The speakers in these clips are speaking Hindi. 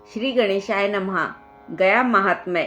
श्री गणेशाय नमः। गया महात्म्य।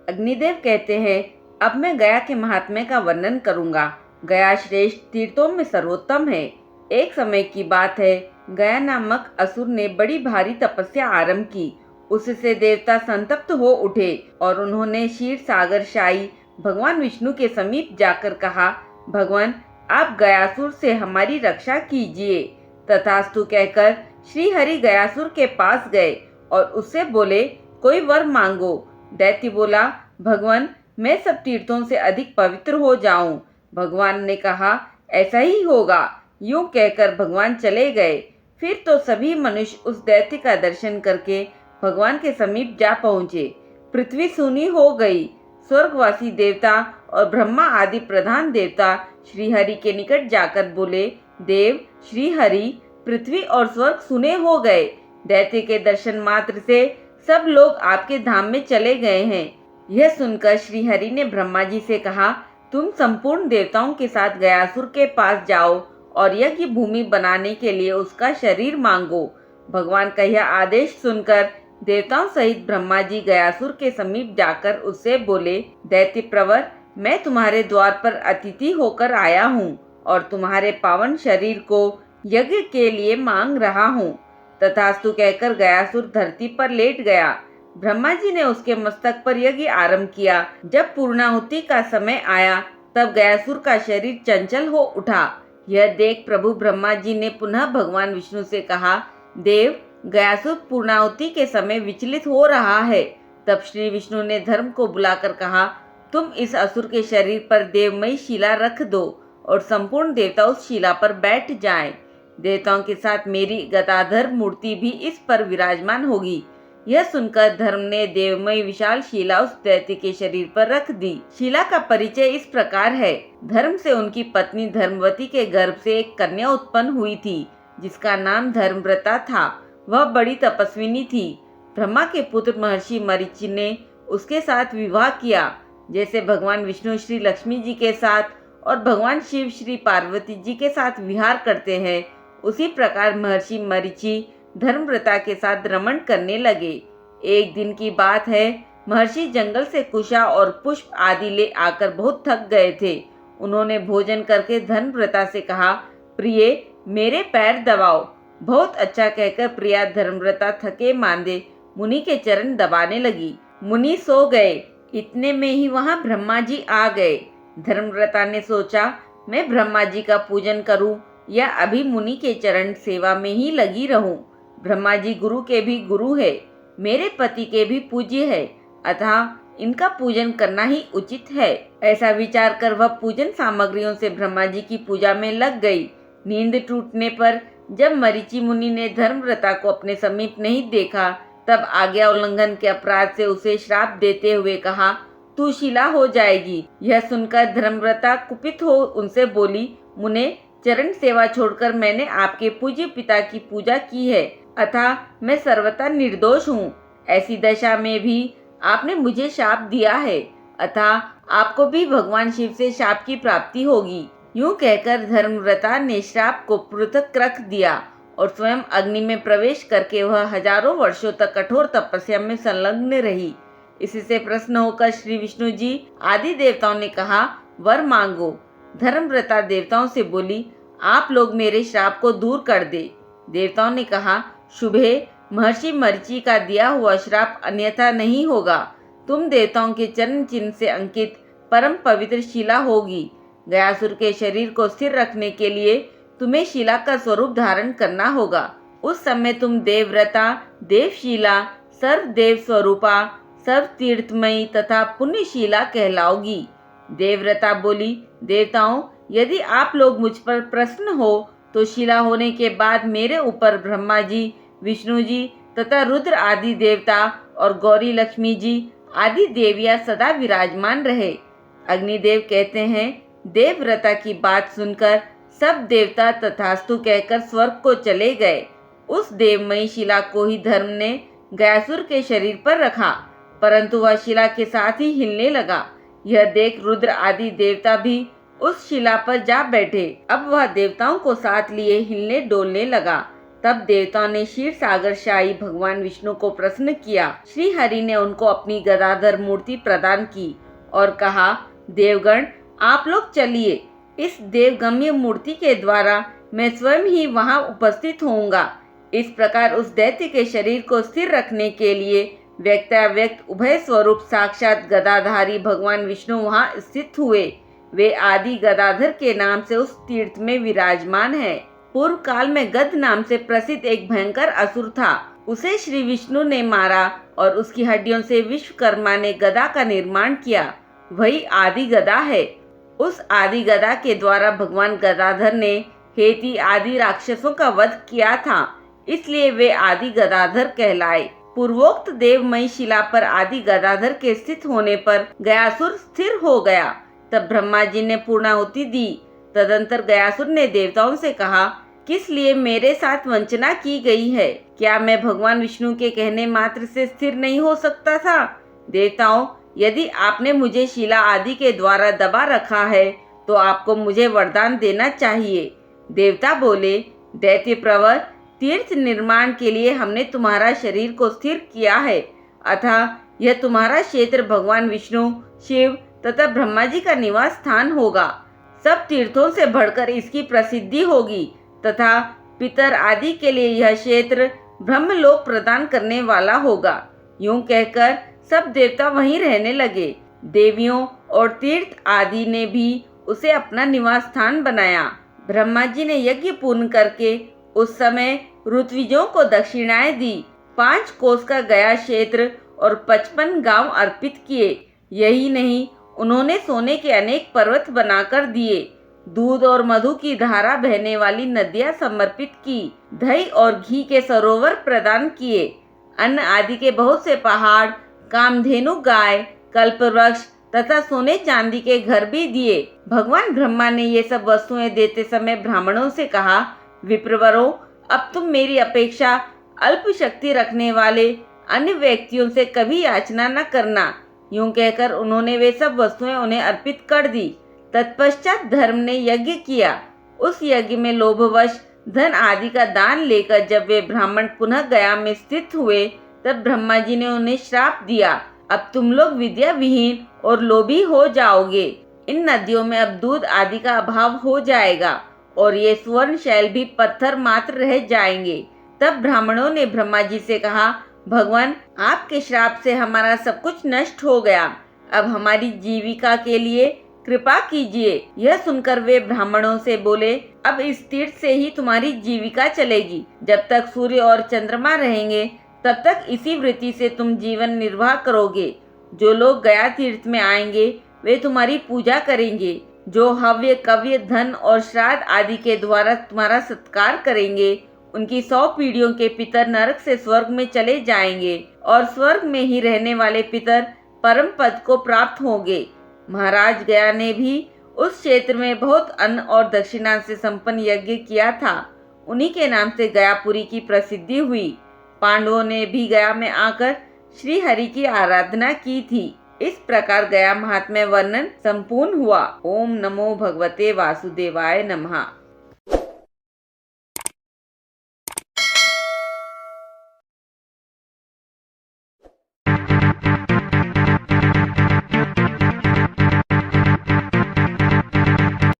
अग्निदेव कहते हैं, अब मैं गया के महात्म्य का वर्णन करूंगा। गया श्रेष्ठ तीर्थों में सर्वोत्तम है। एक समय की बात है, गया नामक असुर ने बड़ी भारी तपस्या आरंभ की। उससे देवता संतप्त हो उठे और उन्होंने क्षीर सागर शाही भगवान विष्णु के समीप जाकर कहा, भगवान आप गयासुर से हमारी रक्षा कीजिए। तथास्तु कहकर श्री हरि गयासुर के पास गए और उससे बोले, कोई वर मांगो। दैत्य बोला, भगवान मैं सब तीर्थों से अधिक पवित्र हो जाऊं। भगवान ने कहा, ऐसा ही होगा। यूं कहकर भगवान चले गए। फिर तो सभी मनुष्य उस दैत्य का दर्शन करके भगवान के समीप जा पहुँचे। पृथ्वी सूनी हो गई। स्वर्गवासी देवता और ब्रह्मा आदि प्रधान देवता श्रीहरि के निकट जाकर बोले, देव श्रीहरि पृथ्वी और स्वर्ग सुने हो गए। दैत्य के दर्शन मात्र से सब लोग आपके धाम में चले गए हैं। यह सुनकर श्रीहरि ने ब्रह्मा जी से कहा, तुम संपूर्ण देवताओं के साथ गयासुर के पास जाओ और यज्ञ भूमि बनाने के लिए उसका शरीर मांगो। भगवान का यह आदेश सुनकर देवताओं सहित ब्रह्मा जी गयासुर के समीप जाकर उससे बोले, दैत्य प्रवर मैं तुम्हारे द्वार पर अतिथि होकर आया हूँ और तुम्हारे पावन शरीर को यज्ञ के लिए मांग रहा हूँ। तथास्तु कहकर गयासुर धरती पर लेट गया। ब्रह्मा जी ने उसके मस्तक पर यज्ञ आरंभ किया। जब पूर्णाहुति का समय आया तब गयासुर का शरीर चंचल हो उठा। यह देख प्रभु ब्रह्मा जी ने पुनः भगवान विष्णु से कहा, देव गयासुर पूर्णाहुति के समय विचलित हो रहा है। तब श्री विष्णु ने धर्म को बुलाकर कहा, तुम इस असुर के शरीर पर देवमयी शिला रख दो और संपूर्ण देवता उस शिला पर बैठ जाएं। देवताओं के साथ मेरी गदाधर मूर्ति भी इस पर विराजमान होगी। यह सुनकर धर्म ने देवमयी विशाल शिला उस दैत्य के शरीर पर रख दी। शिला का परिचय इस प्रकार है। धर्म से उनकी पत्नी धर्मवती के गर्भ से एक कन्या उत्पन्न हुई थी जिसका नाम धर्मव्रता था। वह बड़ी तपस्विनी थी। ब्रह्मा के पुत्र महर्षि मरीचि ने उसके साथ विवाह किया। जैसे भगवान विष्णु श्री लक्ष्मी जी के साथ और भगवान शिव श्री पार्वती जी के साथ विहार करते हैं, उसी प्रकार महर्षि मरीचि धर्मव्रता के साथ रमण करने लगे। एक दिन की बात है, महर्षि जंगल से कुशा और पुष्प आदि ले आकर बहुत थक गए थे। उन्होंने भोजन करके धर्मव्रता से कहा, प्रिय मेरे पैर दबाओ। बहुत अच्छा कहकर प्रिया धर्मव्रता थके मांदे मुनि के चरण दबाने लगी। मुनि सो गए। इतने में ही वहां ब्रह्मा जी आ गए। धर्मव्रता ने सोचा, मैं ब्रह्मा जी का पूजन करूं या अभी मुनि के चरण सेवा में ही लगी रहूं। ब्रह्मा जी गुरु के भी गुरु है, मेरे पति के भी पूज्य है, अतः इनका पूजन करना ही उचित है। ऐसा विचार कर वह पूजन सामग्रियों से ब्रह्मा जी की पूजा में लग गई। नींद टूटने पर जब मरीचि मुनि ने धर्मव्रता को अपने समीप नहीं देखा तब आज्ञा उल्लंघन के अपराध से उसे श्राप देते हुए कहा, तू शिला हो जाएगी। यह सुनकर धर्मव्रता कुपित हो उनसे बोली, मुने चरण सेवा छोड़कर मैंने आपके पूज्य पिता की पूजा की है, अतः मैं सर्वथा निर्दोष हूँ। ऐसी दशा में भी आपने मुझे शाप दिया है, अतः आपको भी भगवान शिव से शाप की प्राप्ति होगी। यूं कहकर धर्मव्रता ने श्राप को पृथक रख दिया और स्वयं अग्नि में प्रवेश करके वह हजारों वर्षों तक कठोर तपस्या में संलग्न रही। इससे प्रसन्न होकर श्री विष्णु जी आदि देवताओं ने कहा, वर मांगो। धर्मव्रता देवताओं से बोली, आप लोग मेरे श्राप को दूर कर दे। देवताओं ने कहा, शुभे महर्षि मरीचि का दिया हुआ श्राप अन्यथा नहीं होगा। तुम देवताओं के चरण चिन्ह से अंकित परम पवित्र शिला होगी। गयासुर के शरीर को स्थिर रखने के लिए तुम्हें शिला का स्वरूप धारण करना होगा। उस समय तुम देवव्रता, देवशिला, सर्वदेव स्वरूपा, सर्व तीर्थमयी तथा पुण्यशिला कहलाओगी। देवव्रता बोली, देवताओं यदि आप लोग मुझ पर प्रसन्न हो तो शिला होने के बाद मेरे ऊपर ब्रह्मा जी, विष्णु जी तथा रुद्र आदि देवता और गौरी लक्ष्मी जी आदि देवियां सदा विराजमान रहे। अग्निदेव कहते हैं, देवव्रता की बात सुनकर सब देवता तथास्तु कहकर स्वर्ग को चले गए। उस देवमयी शिला को ही धर्म ने गयासुर के शरीर पर रखा, परंतु वह शिला के साथ ही हिलने लगा। यह देख रुद्र आदि देवता भी उस शिला पर जा बैठे। अब वह देवताओं को साथ लिए हिलने डोलने लगा। तब देवताओं ने क्षीर सागर शाही भगवान विष्णु को प्रसन्न किया। श्री हरि ने उनको अपनी गदाधर मूर्ति प्रदान की और कहा, देवगण आप लोग चलिए, इस देवगम्य मूर्ति के द्वारा मैं स्वयं ही वहां उपस्थित होऊंगा। इस प्रकार उस दैत्य के शरीर को स्थिर रखने के लिए व्यक्ताव्यक्त उभय स्वरूप साक्षात गदाधारी भगवान विष्णु वहां स्थित हुए। वे आदि गदाधर के नाम से उस तीर्थ में विराजमान है। पूर्व काल में गद नाम से प्रसिद्ध एक भयंकर असुर था। उसे श्री विष्णु ने मारा और उसकी हड्डियों से विश्वकर्मा ने गदा का निर्माण किया। वही आदि गदा है। उस आदि गदा के द्वारा भगवान गदाधर ने हेती आदि राक्षसों का वध किया था, इसलिए वे आदि गदाधर कहलाए। पूर्वोक्त देवमयी शिला पर आदि गदाधर के स्थित होने पर गयासुर स्थिर हो गया। तब ब्रह्मा जी ने पूर्णाहुति दी। तदंतर गयासुर ने देवताओं से कहा, किस लिए मेरे साथ वंचना की गई है? क्या मैं भगवान विष्णु के कहने मात्र से स्थिर नहीं हो सकता था? देवताओं, यदि आपने मुझे शिला आदि के द्वारा दबा रखा है तो आपको मुझे वरदान देना चाहिए। देवता बोले, दैत्य प्रवर, तीर्थ निर्माण के लिए हमने तुम्हारा शरीर को स्थिर किया है, अतः यह तुम्हारा क्षेत्र भगवान विष्णु, शिव तथा ब्रह्मा जी का निवास स्थान होगा। सब तीर्थों से बढ़कर इसकी प्रसिद्धि होगी तथा पितर आदि के लिए यह क्षेत्र ब्रह्मलोक प्रदान करने वाला होगा। यूं कहकर सब देवता वहीं रहने लगे। देवियों और तीर्थ आदि ने भी उसे अपना निवास स्थान बनाया। ब्रह्मा जी ने यज्ञ पूर्ण करके उस समय ऋत्विजों को दक्षिणाएं दी। 5 कोस का गया क्षेत्र और 55 गांव अर्पित किए। यही नहीं, उन्होंने सोने के अनेक पर्वत बनाकर दिए। दूध और मधु की धारा बहने वाली नदियां समर्पित की। दही और घी के सरोवर प्रदान किए। अन्न आदि के बहुत से पहाड़, कामधेनु गाय, कल्पवृक्ष तथा सोने चांदी के घर भी दिए। भगवान ब्रह्मा ने ये सब वस्तुएं देते समय ब्राह्मणों से कहा, विप्रवरों, अब तुम मेरी अपेक्षा अल्प शक्ति रखने वाले अन्य व्यक्तियों से कभी याचना न करना। यूं कहकर उन्होंने वे सब वस्तुएं उन्हें अर्पित कर दी। तत्पश्चात धर्म ने यज्ञ किया। उस यज्ञ में लोभवश धन आदि का दान लेकर जब वे ब्राह्मण पुनः गया में स्थित हुए, तब ब्रह्मा जी ने उन्हें श्राप दिया, अब तुम लोग विद्या विहीन और लोभी हो जाओगे। इन नदियों में अब दूध आदि का अभाव हो जाएगा और ये स्वर्ण शैल भी पत्थर मात्र रह जाएंगे। तब ब्राह्मणों ने ब्रह्मा जी से कहा, भगवान, आपके श्राप से हमारा सब कुछ नष्ट हो गया, अब हमारी जीविका के लिए कृपा कीजिए। यह सुनकर वे ब्राह्मणों से बोले, अब इस तीर्थ से ही तुम्हारी जीविका चलेगी। जब तक सूर्य और चंद्रमा रहेंगे तब तक इसी वृत्ति से तुम जीवन निर्वाह करोगे। जो लोग गया तीर्थ में आएंगे वे तुम्हारी पूजा करेंगे। जो हव्य, कव्य, धन और श्राद्ध आदि के द्वारा तुम्हारा सत्कार करेंगे, उनकी 100 पीढ़ियों के पितर नरक से स्वर्ग में चले जाएंगे और स्वर्ग में ही रहने वाले पितर परम पद को प्राप्त होंगे। महाराज गया ने भी उस क्षेत्र में बहुत अन्न और दक्षिणा से संपन्न यज्ञ किया था। उन्हीं के नाम से गयापुरी की प्रसिद्धि हुई। पांडवों ने भी गया में आकर श्री हरि की आराधना की थी। इस प्रकार गया महात्म्य वर्णन संपूर्ण हुआ। ओम नमो भगवते वासुदेवाय नमः।